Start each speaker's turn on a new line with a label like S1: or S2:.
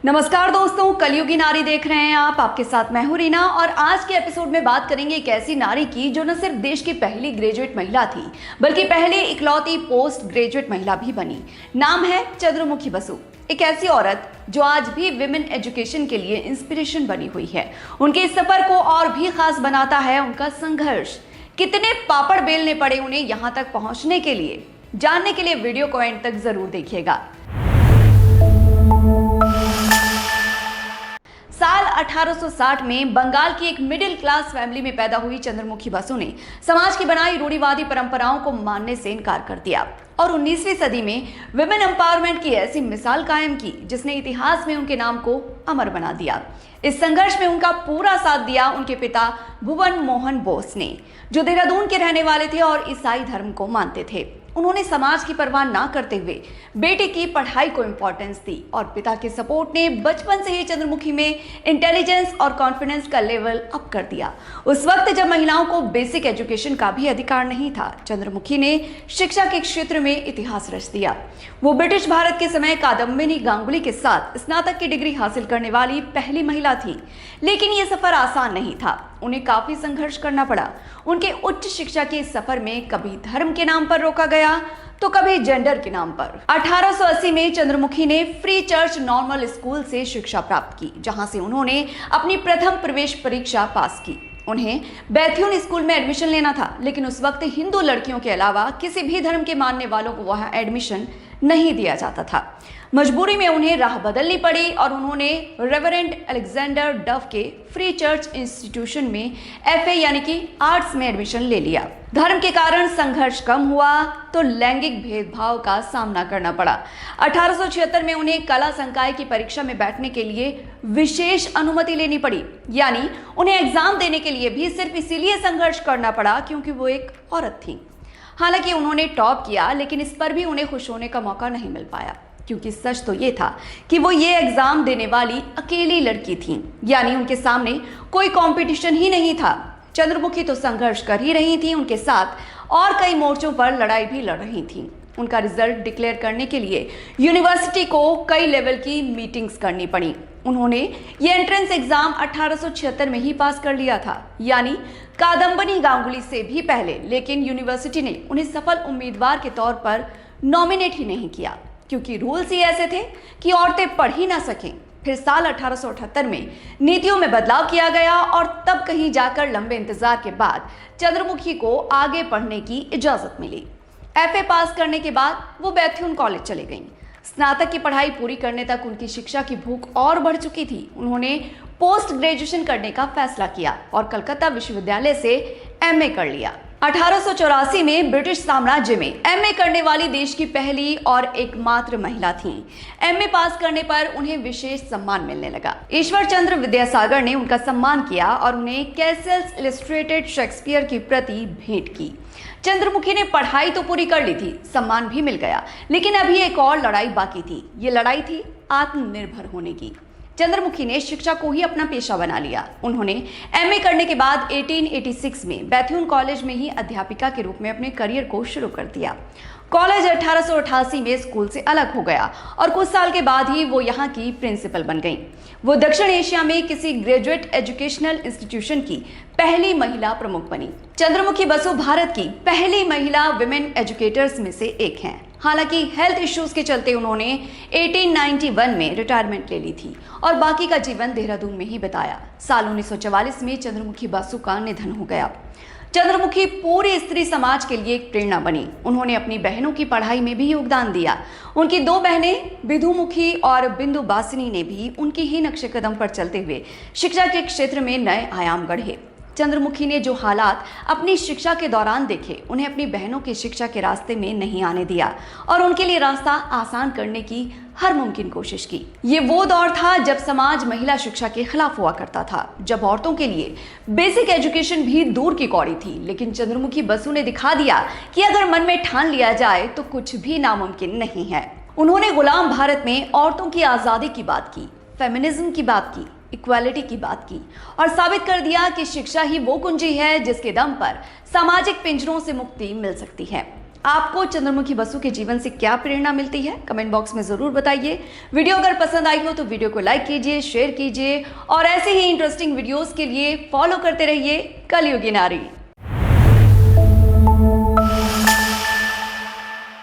S1: नमस्कार दोस्तों, कलयुगी नारी देख रहे हैं आप। आपके साथ मैं हूं रीना और आज के एपिसोड में बात करेंगे एक ऐसी नारी की जो न सिर्फ देश की पहली ग्रेजुएट महिला थी बल्कि पहली इकलौती पोस्ट ग्रेजुएट महिला भी बनी। नाम है चंद्रमुखी बसु। एक ऐसी औरत जो आज भी विमेन एजुकेशन के लिए इंस्पिरेशन बनी हुई है। उनके इस सफर को और भी खास बनाता है उनका संघर्ष। कितने पापड़ बेलने पड़े उन्हें यहाँ तक पहुँचने के लिए, जानने के लिए वीडियो को एंड तक जरूर देखिएगा। साल 1860 में बंगाल की एक मिडिल क्लास फैमिली में पैदा हुई चंद्रमुखी बसु ने समाज की बनाई रूढ़िवादी परंपराओं को मानने से इनकार कर दिया और 19वीं सदी में विमेन एम्पावरमेंट की ऐसी मिसाल कायम की जिसने इतिहास में उनके नाम को अमर बना दिया। इस संघर्ष में उनका पूरा साथ दिया उनके पिता भुवन मोहन बोस ने, जो देहरादून के रहने वाले थे और ईसाई धर्म को मानते थे। उन्होंने समाज की परवाह ना करते हुए बेटे की पढ़ाई को इंपॉर्टेंस दी और पिता के सपोर्ट ने बचपन से ही चंद्रमुखी में इंटेलिजेंस और कॉन्फिडेंस का लेवल अप कर दिया। उस वक्त जब महिलाओं को बेसिक एजुकेशन का भी अधिकार नहीं था, चंद्रमुखी ने शिक्षा के क्षेत्र में इतिहास रच दिया। वो ब्रिटिश भारत के समय कादम्बिनी गांगुली के साथ स्नातक की डिग्री हासिल करने वाली पहली महिला थी। लेकिन ये सफर आसान नहीं था, उन्हें काफी संघर्ष करना पड़ा। उनके उच्च शिक्षा के इस सफर में कभी धर्म के नाम पर रोका गया तो कभी जेंडर के नाम पर। 1880 में चंद्रमुखी ने फ्री चर्च नॉर्मल स्कूल से शिक्षा प्राप्त की, जहां से उन्होंने अपनी प्रथम प्रवेश परीक्षा पास की। उन्हें बैथ्यून स्कूल में एडमिशन लेना था, लेकिन उस वक्त हिंदू लड़कियों के अलावा किसी भी धर्म के मानने वालों को वहां एडमिशन नहीं दिया जाता था। मजबूरी में उन्हें राह बदलनी पड़ी और उन्होंने रेवरेंड अलेक्जेंडर डफ के फ्री चर्च इंस्टीट्यूशन में एफए यानी कि आर्ट्स में एडमिशन ले लिया। धर्म के कारण संघर्ष कम हुआ तो लैंगिक भेदभाव का सामना करना पड़ा। 1876 में उन्हें कला संकाय की परीक्षा में बैठने के लिए विशेष अनुमति लेनी पड़ी, यानी उन्हें एग्जाम देने के लिए भी सिर्फ इसीलिए संघर्ष करना पड़ा क्योंकि वो एक औरत थी। हालांकि उन्होंने टॉप किया, लेकिन इस पर भी उन्हें खुश होने का मौका नहीं मिल पाया, क्योंकि सच तो ये था कि वो ये एग्जाम देने वाली अकेली लड़की थी, यानी उनके सामने कोई कंपटीशन ही नहीं था। चंद्रमुखी तो संघर्ष कर ही रही थी, उनके साथ और कई मोर्चों पर लड़ाई भी लड़ रही थी। उनका रिजल्ट डिक्लेयर करने के लिए यूनिवर्सिटी को कई लेवल की मीटिंग्स करनी पड़ी। उन्होंने ये एंट्रेंस एग्जाम 1876 में ही पास कर लिया था, यानी कादम्बिनी गांगुली से भी पहले। लेकिन यूनिवर्सिटी ने उन्हें सफल उम्मीदवार के तौर पर नॉमिनेट ही नहीं किया, क्योंकि रूल्स ही ऐसे थे कि औरतें पढ़ ही ना सकें। फिर साल 1878 में नीतियों में बदलाव किया गया और तब कहीं जाकर लंबे इंतजार के बाद चंद्रमुखी को आगे पढ़ने की इजाजत मिली। एफए पास करने के बाद वो बैथ्यून कॉलेज चले गईं। स्नातक की पढ़ाई पूरी करने तक उनकी शिक्षा की भूख और बढ़ चुकी थी। उन्होंने पोस्ट ग्रेजुएशन करने का फैसला किया और कलकत्ता विश्वविद्यालय से एमए कर लिया। 1884 में ब्रिटिश साम्राज्य में एमए करने वाली देश की पहली और एकमात्र महिला थीं। एमए पास करने पर उन्हें विशेष सम्मान मिलने लगा। ईश्वर चंद्र विद्यासागर ने उनका सम्मान किया और उन्हें कैसल्स इलस्ट्रेटेड शेक्सपियर की प्रति भेंट की। चंद्रमुखी ने पढ़ाई तो पूरी कर ली थी, सम्मान भी मिल गया, लेकिन अभी एक और लड़ाई बाकी थी। ये लड़ाई थी आत्मनिर्भर होने की। चंद्रमुखी ने शिक्षा को ही अपना पेशा बना लिया। उन्होंने एमए करने के बाद 1886 में बैथ्यून कॉलेज में ही अध्यापिका के रूप में अपने करियर को शुरू कर दिया। कॉलेज 1888 में स्कूल से अलग हो गया और कुछ साल के बाद ही वो यहाँ की प्रिंसिपल बन गईं। वो दक्षिण एशिया में किसी ग्रेजुएट एजुकेशनल इंस्टीट्यूशन की पहली महिला प्रमुख बनी। चंद्रमुखी बसु भारत की पहली महिला विमेन एजुकेटर्स में से एक हैं। हालांकि हेल्थ इश्यूज के चलते उन्होंने 1891 में रिटायरमेंट ले ली थी और बाकी का जीवन देहरादून में ही बिताया। साल 1944 में चंद्रमुखी बसु का निधन हो गया। चंद्रमुखी पूरे स्त्री समाज के लिए एक प्रेरणा बनी। उन्होंने अपनी बहनों की पढ़ाई में भी योगदान दिया। उनकी दो बहनें बिधुमुखी और बिंदुबासिनी ने भी उनकी ही नक्शे कदम पर चलते हुए शिक्षा के क्षेत्र में नए आयाम गढ़े। चंद्रमुखी ने जो हालात अपनी शिक्षा के दौरान देखे, उन्हें अपनी बहनों की शिक्षा के रास्ते में नहीं आने दिया और उनके लिए रास्ता आसान करने की हर मुमकिन कोशिश की। ये वो दौर था जब समाज महिला शिक्षा के खिलाफ हुआ करता था, जब औरतों के लिए बेसिक एजुकेशन भी दूर की कौड़ी थी। लेकिन चंद्रमुखी बसु ने दिखा दिया कि अगर मन में ठान लिया जाए तो कुछ भी नामुमकिन नहीं है। उन्होंने गुलाम भारत में औरतों की आज़ादी की बात की, फेमिनिज्म की बात की, इक्वालिटी की बात की और साबित कर दिया कि शिक्षा ही वो कुंजी है जिसके दम पर सामाजिक पिंजरों से मुक्ति मिल सकती है। आपको चंद्रमुखी बसु के जीवन से क्या प्रेरणा मिलती है, कमेंट बॉक्स में जरूर बताइए। वीडियो अगर पसंद आई हो तो वीडियो को लाइक कीजिए, शेयर कीजिए और ऐसे ही इंटरेस्टिंग वीडियोस के लिए फॉलो करते रहिए कलयुगी नारी।